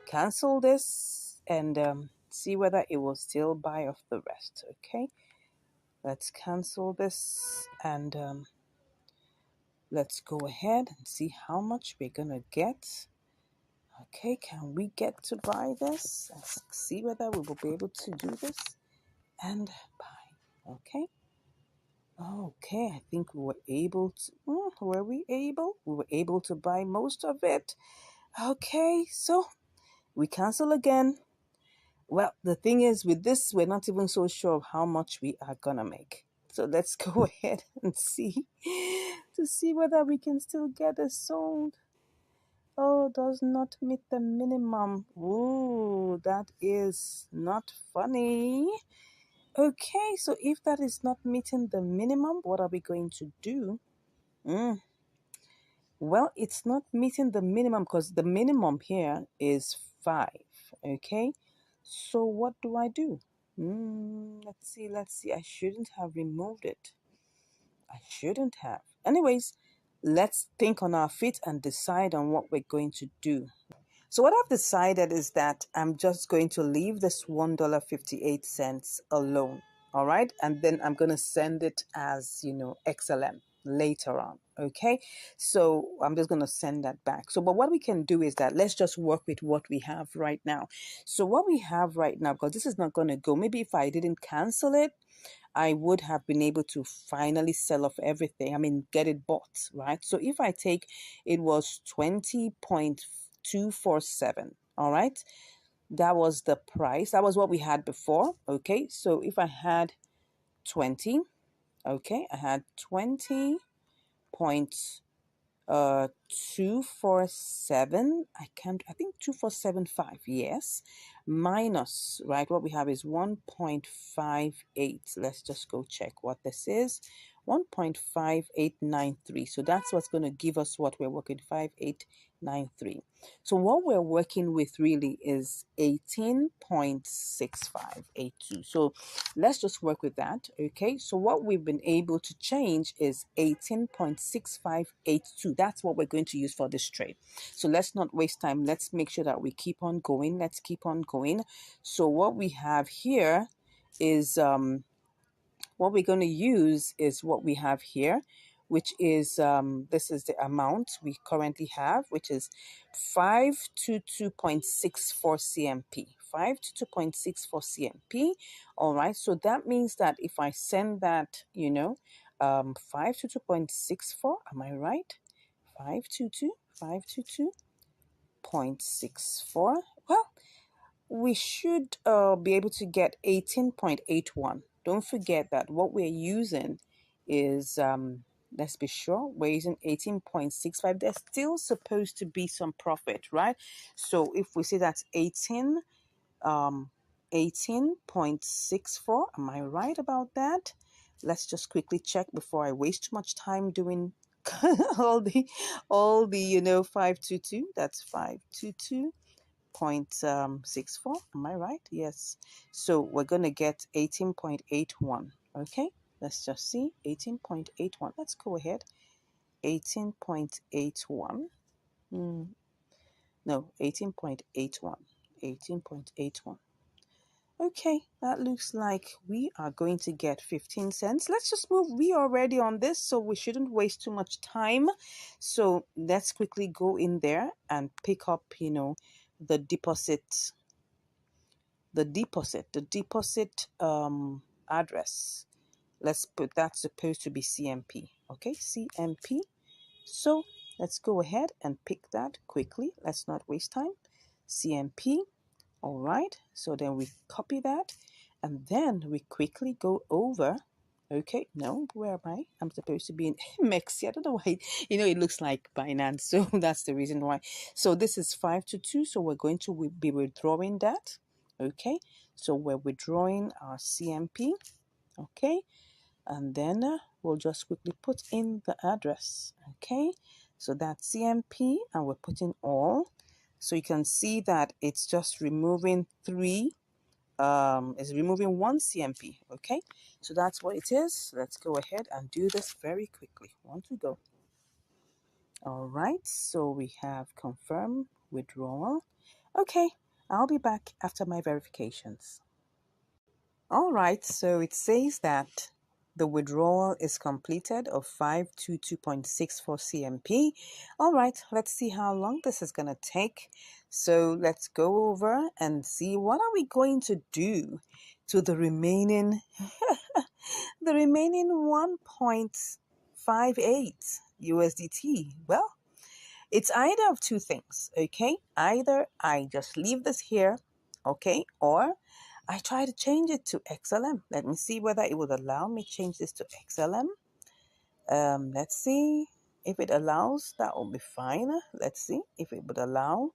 cancel this and see whether it will still buy off the rest. Okay, let's cancel this and let's go ahead and see how much we're gonna get. Okay, can we get to buy this? Let's see whether we will be able to do this and buy. Okay. Okay, I think we were able to. Were we able? We were able to buy most of it. Okay, so we cancel again. Well, the thing is, with this, we're not even so sure of how much we are gonna make. So let's go ahead and see to see whether we can still get it sold. Oh, does not meet the minimum. Ooh, that is not funny. Okay, so if that is not meeting the minimum, what are we going to do? Well, it's not meeting the minimum because the minimum here is 5. Okay, so what do I do? Let's see. I shouldn't have removed it. I shouldn't have. Anyways, let's think on our feet and decide on what we're going to do. So what I've decided is that I'm just going to leave this $1.58 alone. All right. And then I'm going to send it as, XLM later on. Okay. So I'm just going to send that back. So, but what we can do is that let's just work with what we have right now. So what we have right now, because this is not going to go, maybe if I didn't cancel it, I would have been able to finally sell off everything. I mean, get it bought, right? So if I take, it was 20.247, all right? That was the price. That was what we had before, okay? So if I had 20, okay, I had 20 point 247. I think 2475, yes, minus, right, what we have is 1.58. Let's just go check what this is. 1.5893. So that's what's going to give us what we're working, 5893. So what we're working with really is 18.6582. So let's just work with that. Okay, so what we've been able to change is 18.6582. That's what we're going to use for this trade. So let's not waste time. Let's make sure that we keep on going. Let's keep on going. So what we have here is what we're going to use is what we have here, which is this is the amount we currently have, which is 522.64 CMP. 522.64 CMP. All right, so that means that if I send that, 522.64, am I right? 522.64. Well, we should be able to get 18.81. Don't forget that what we're using is, let's be sure, we're using 18.65. There's still supposed to be some profit, right? So if we say that's 18.64, am I right about that? Let's just quickly check before I waste too much time doing all the 522. That's 522.64. Am I right? Yes. So we're going to get 18.81. Okay. Let's just see. 18.81. Let's go ahead. 18.81. No, 18.81. 18.81. Okay, that looks like we are going to get 15 cents. Let's just move. We are already on this, so we shouldn't waste too much time. So let's quickly go in there and pick up, the deposit address. Let's put that's supposed to be CMP. Okay, CMP. So let's go ahead and pick that quickly. Let's not waste time. CMP. All right, so then we copy that and then we quickly go over. Okay, no, where am I? I'm supposed to be in Mexi. I don't know why, it looks like Binance. So that's the reason why. So this is 522. So we're going to be withdrawing that. Okay, so we're withdrawing our CMP. Okay, and then we'll just quickly put in the address. Okay, so that's CMP and we're putting all. So you can see that it's just removing 3 is removing 1 CMP. Okay, so that's what it is. Let's go ahead and do this very quickly. Want to go. All right, so we have confirm withdrawal. Okay, I'll be back after my verifications. All right, so it says that the withdrawal is completed of 522.64 CMP. All right, let's see how long this is going to take. So let's go over and see what are we going to do to the remaining the remaining 1.58 USDT. Well, it's either of two things, okay? Either I just leave this here, okay, or I try to change it to XLM. Let me see whether it would allow me change this to XLM. Let's see if it allows. That will be fine. Let's see if it would allow.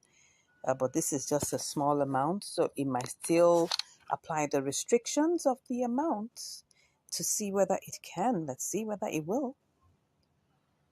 But this is just a small amount, so it might still apply the restrictions of the amount to see whether it can. Let's see whether it will.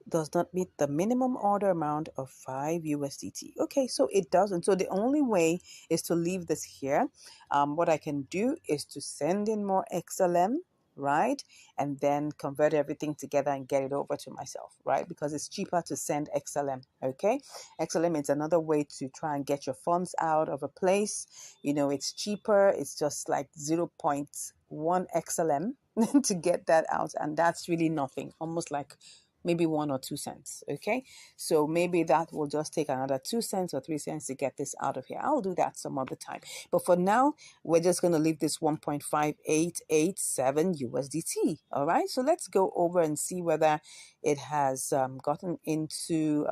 Does not meet the minimum order amount of 5 USDT. Okay, so it doesn't. So the only way is to leave this here. What I can do is to send in more XLM, right? And then convert everything together and get it over to myself, right? Because it's cheaper to send XLM, okay? XLM is another way to try and get your funds out of a place. You know, it's cheaper. It's just like 0.1 XLM to get that out. And that's really nothing, almost like maybe 1 or 2 cents. Okay, so maybe that will just take another 2 cents or 3 cents to get this out of here. I'll do that some other time, but for now we're just going to leave this 1.5887 USDT. All right, so let's go over and see whether it has gotten into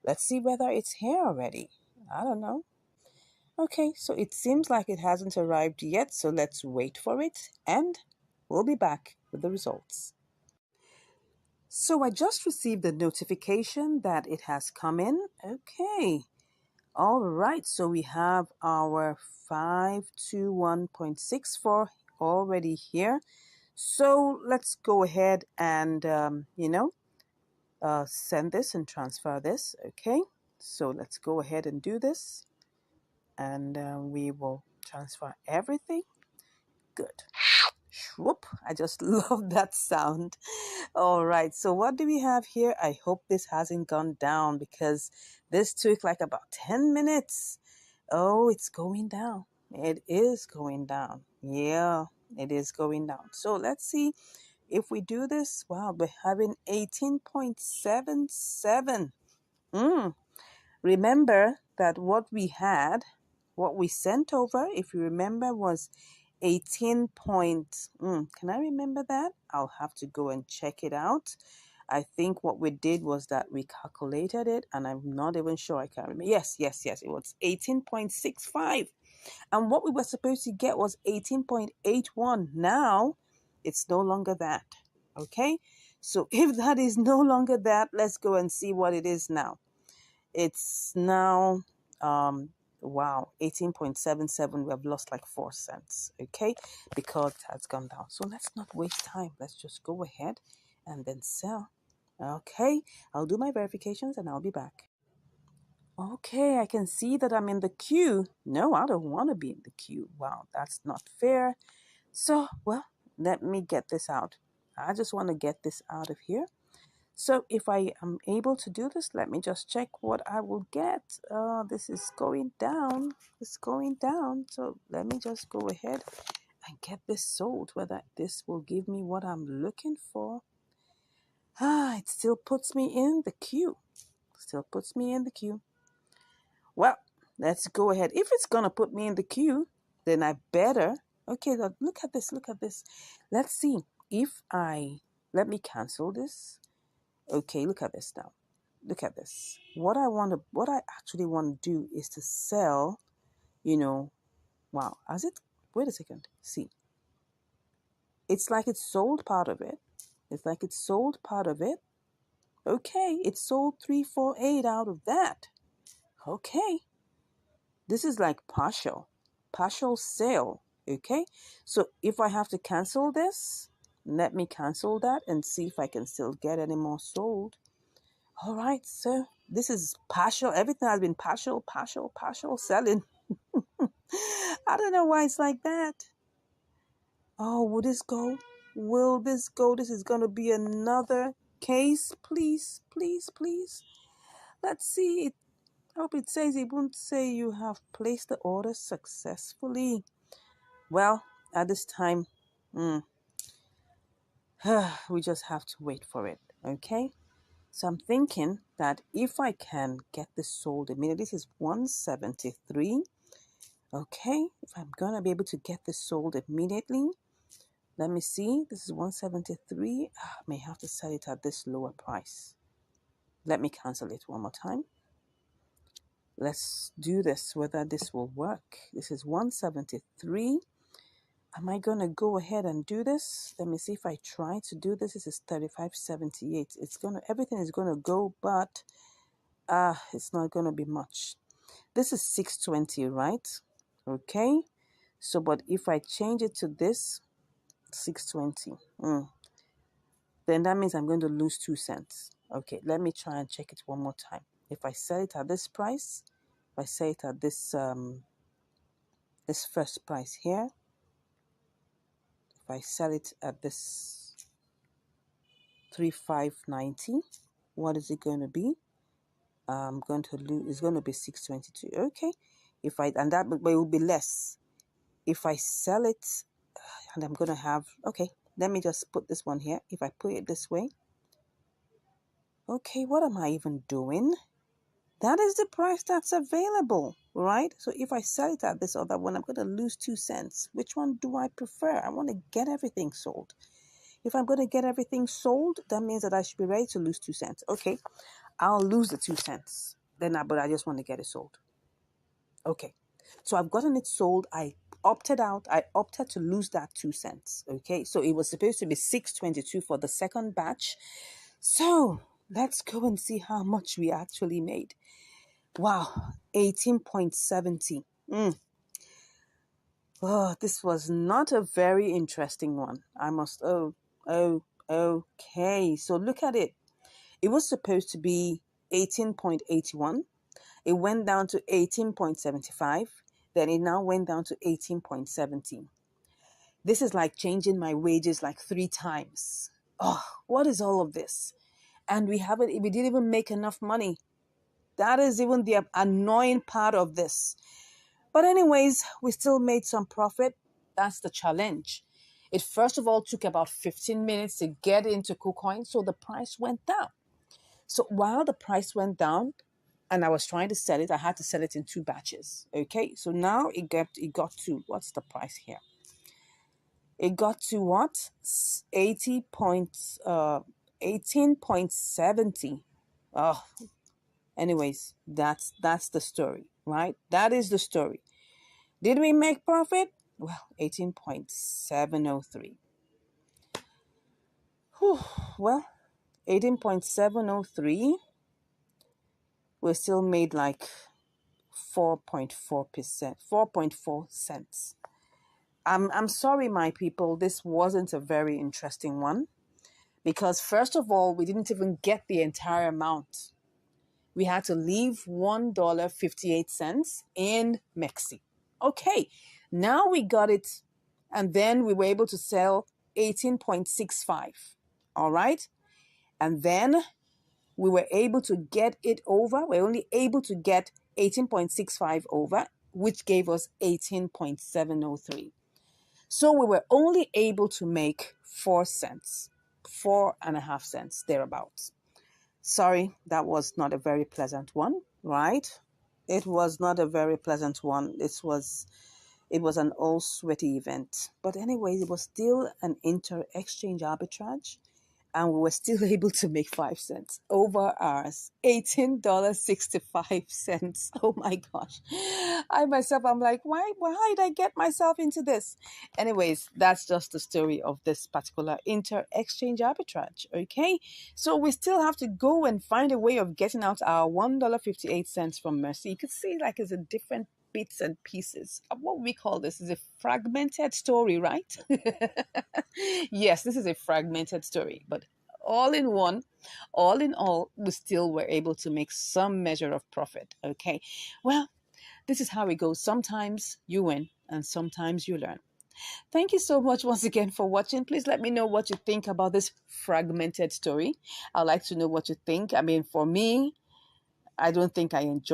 let's see whether it's here already. I don't know. Okay, so it seems like it hasn't arrived yet, so let's wait for it and we'll be back with the results. So I just received a notification that it has come in. Okay. All right. So we have our 521.64 already here. So let's go ahead and, send this and transfer this. Okay. So let's go ahead and do this. And we will transfer everything. Good. Whoop, I just love that sound. All right, so what do we have here? I hope this hasn't gone down because this took like about 10 minutes. Oh, it's going down. It is going down. Yeah, it is going down. So let's see if we do this. Wow, we're having 18.77. Remember that what we sent over, if you remember, was 18 point. Can I remember that? I'll have to go and check it out. I think what we did was that we calculated it, and I'm not even sure. I can't remember. Yes. It was 18.65. And what we were supposed to get was 18.81. Now, it's no longer that. Okay? So if that is no longer that, let's go and see what it is now. It's now, wow, 18.77. We have lost like 4 cents, okay, because it has gone down. So let's not waste time. Let's just go ahead and then sell. Okay, I'll do my verifications and I'll be back. Okay, I can see that I'm in the queue. No, I don't want to be in the queue. Wow, that's not fair. So, well, let me get this out. I just want to get this out of here. So if I am able to do this, let me just check what I will get. This is going down. It's going down. So let me just go ahead and get this sold, whether this will give me what I'm looking for. It still puts me in the queue. Well, let's go ahead. If it's going to put me in the queue, then I better. Okay, look at this. Let's see if let me cancel this. Okay, look at this now. Look at this. What I actually want to do is to sell, wow, has it? Wait a second. See. It's like it's sold part of it. Okay, it sold 348 out of that. Okay. This is like partial sale. Okay. So if I have to cancel this, let me cancel that and see if I can still get any more sold. All right, so this is partial. Everything has been partial selling. I don't know why it's like that. Oh, will this go? Will this go? This is going to be another case. Please, please, please. Let's see. I hope it says, it won't say you have placed the order successfully. Well, at this time, we just have to wait for it. Okay. So I'm thinking that if I can get this sold immediately, this is 173. Okay, if I'm gonna be able to get this sold immediately, let me see. This is 173. I may have to sell it at this lower price. Let me cancel it one more time. Let's do this, whether this will work. This is 173. Am I gonna go ahead and do this? Let me see if I try to do this. This is 35.78. Everything is gonna go, but it's not gonna be much. This is 620, right? Okay. So, but if I change it to this, 620, then that means I'm going to lose 2 cents. Okay, let me try and check it one more time. If I sell it at this price, if I sell it at this this first price here, if I sell it at this 3,590, what is it going to be? I'm going to lose. It's going to be 622. Okay, but it will be less if I sell it, and I'm going to have. Okay, let me just put this one here. If I put it this way. Okay, what am I even doing? That is the price that's available, right? So if I sell it at this other one, I'm going to lose 2 cents. Which one do I prefer? I want to get everything sold. If I'm going to get everything sold, that means that I should be ready to lose 2 cents. Okay, I'll lose the 2 cents. But I just want to get it sold. Okay, so I've gotten it sold. I opted out. I opted to lose that 2 cents. Okay, so it was supposed to be 622 for the second batch. So let's go and see how much we actually made. Wow, 18.70. Oh, this was not a very interesting one. Okay. So look at it. It was supposed to be 18.81. It went down to 18.75. Then it now went down to 18.17. This is like changing my wages like 3 times. Oh, what is all of this? And we didn't even make enough money. That is even the annoying part of this. But anyways, we still made some profit. That's the challenge. It first of all took about 15 minutes to get into KuCoin, so the price went down. So while the price went down and I was trying to sell it, I had to sell it in 2 batches. Okay, so now it got to, what's the price here? It got to what? 18.70. Oh, anyways, that's the story, right? That is the story. Did we make profit? Well, 18.703. Well, 18.703. We still made like 4.4%, 4.4 cents. I'm sorry, my people. This wasn't a very interesting one because first of all, we didn't even get the entire amount. We had to leave $1.58 in Mexi. Okay, now we got it, and then we were able to sell 18.65. All right, and then we were able to get it over. We're only able to get 18.65 over, which gave us 18.703. So we were only able to make 4 cents, 4.5 cents, thereabouts. Sorry, that was not a very pleasant one, right? It was not a very pleasant one. It was an all sweaty event. But anyways, it was still an inter-exchange arbitrage. And we were still able to make 5 cents over ours. $18.65. Oh my gosh. I'm like, why did I get myself into this? Anyways, that's just the story of this particular inter-exchange arbitrage. Okay. So we still have to go and find a way of getting out our $1.58 from Mercy. You could see like it's a different bits and pieces. What we call this is a fragmented story, right? Yes, this is a fragmented story, but all in all, we still were able to make some measure of profit. Okay, well, this is how it goes. Sometimes you win and sometimes you learn. Thank you so much once again for watching. Please let me know what you think about this fragmented story. I'd like to know what you think. I mean, for me, I don't think I enjoyed